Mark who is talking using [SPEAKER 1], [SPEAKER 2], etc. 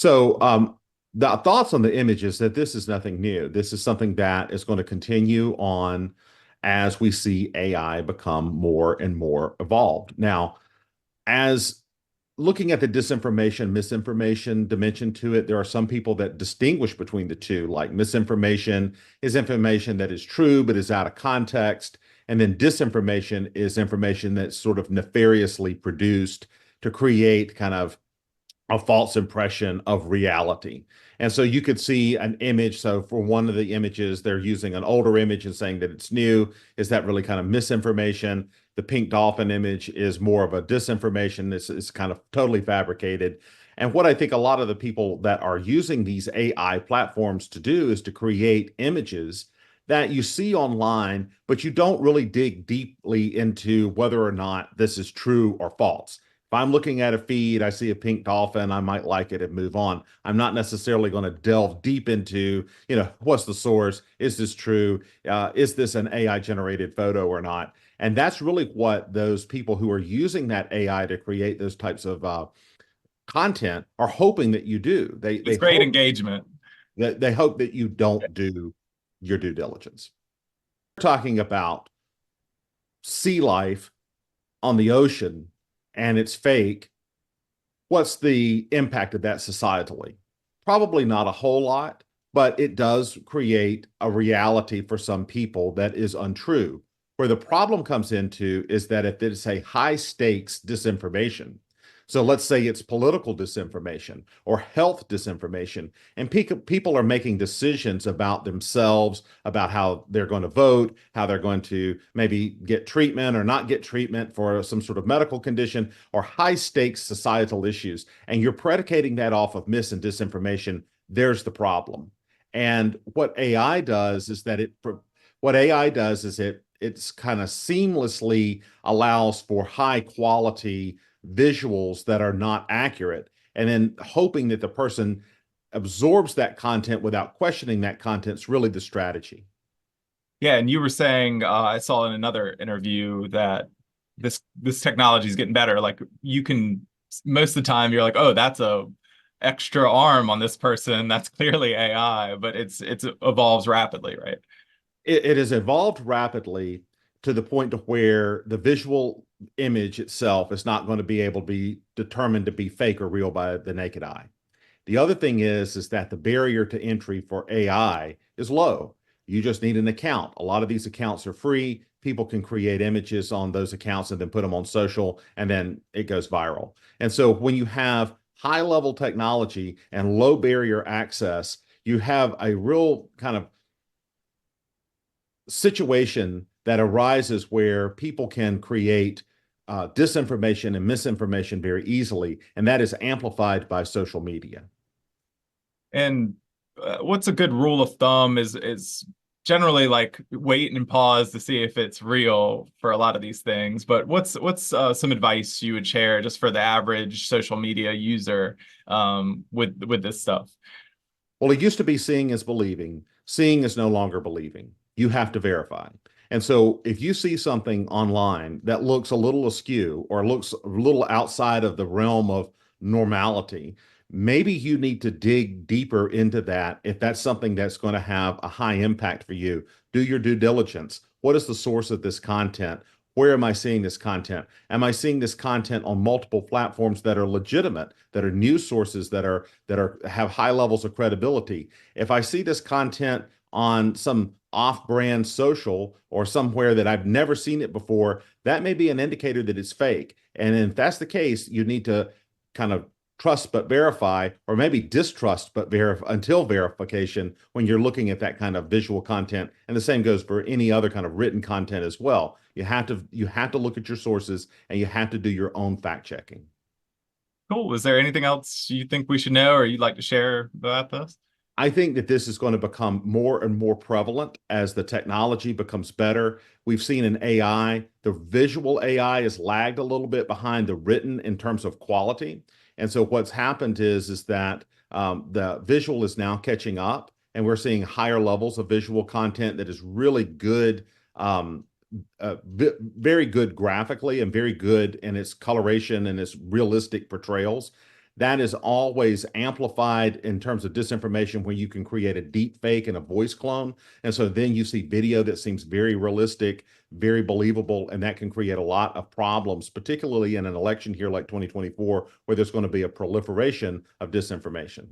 [SPEAKER 1] So the thoughts on the image is that this is nothing new. This is something that is going to continue on as we see AI become more and more evolved. Now, as looking at the disinformation, misinformation dimension to it, there are some people that distinguish between the two, like misinformation is information that is true but is out of context. And then disinformation is information that's sort of nefariously produced to create kind of a false impression of reality. And so you could see an image. So for one of the images, they're using an older image and saying that it's new. Is that really kind of misinformation? The pink dolphin image is more of a disinformation. It's kind of totally fabricated. And what I think a lot of the people that are using these AI platforms to do is to create images that you see online, but you don't really dig deeply into whether or not this is true or false. If I'm looking at a feed, I see a pink dolphin, I might like it and move on. I'm not necessarily going to delve deep into, what's the source? Is this true? Is this an AI generated photo or not? And that's really what those people who are using that AI to create those types of content are hoping that you do. They
[SPEAKER 2] It's
[SPEAKER 1] they
[SPEAKER 2] great
[SPEAKER 1] hope
[SPEAKER 2] engagement.
[SPEAKER 1] that they hope that you don't do your due diligence. We're talking about sea life on the ocean and it's fake. What's the impact of that societally? Probably not a whole lot, but it does create a reality for some people that is untrue. Where the problem comes into is that if it's a high stakes disinformation, so let's say it's political disinformation or health disinformation, and people are making decisions about themselves, about how they're going to vote, how they're going to maybe get treatment or not get treatment for some sort of medical condition or high stakes societal issues, and you're predicating that off of mis and disinformation. There's the problem. And what AI does is it's kind of seamlessly allows for high quality visuals that are not accurate, and then hoping that the person absorbs that content without questioning that content's really the strategy.
[SPEAKER 2] Yeah, and you were saying I saw in another interview that this technology is getting better. Like you can most of the time you're like, oh, that's a extra arm on this person. That's clearly AI, but it's evolves rapidly, right?
[SPEAKER 1] It has evolved rapidly to the point to where the visual image itself is not going to be able to be determined to be fake or real by the naked eye. The other thing is that the barrier to entry for AI is low. You just need an account. A lot of these accounts are free. People can create images on those accounts and then put them on social, and then it goes viral. And so when you have high level technology and low barrier access, you have a real kind of situation that arises where people can create disinformation and misinformation very easily, and that is amplified by social media.
[SPEAKER 2] And what's a good rule of thumb is generally like wait and pause to see if it's real for a lot of these things. But what's some advice you would share just for the average social media user with this stuff?
[SPEAKER 1] Well, it used to be seeing is believing. Seeing is no longer believing. You have to verify. And so if you see something online that looks a little askew or looks a little outside of the realm of normality, maybe you need to dig deeper into that if that's something that's going to have a high impact for you. Do your due diligence. What is the source of this content? Where am I seeing this content? Am I seeing this content on multiple platforms that are legitimate, that are news sources that are have high levels of credibility? If I see this content on some off-brand social or somewhere that I've never seen it before, that may be an indicator that it's fake. And if that's the case, you need to kind of trust but verify, or maybe distrust but verify until verification when you're looking at that kind of visual content. And the same goes for any other kind of written content as well. You have to look at your sources and you have to do your own fact checking.
[SPEAKER 2] Cool. Is there anything else you think we should know or you'd like to share about this?
[SPEAKER 1] I think that this is going to become more and more prevalent as the technology becomes better. We've seen in AI, the visual AI has lagged a little bit behind the written in terms of quality. And so what's happened is that the visual is now catching up, and we're seeing higher levels of visual content that is really good, very good graphically and very good in its coloration and its realistic portrayals. that is always amplified in terms of disinformation when you can create a deep fake and a voice clone. And so then you see video that seems very realistic, very believable, and that can create a lot of problems, particularly in an election here like 2024, where there's going to be a proliferation of disinformation.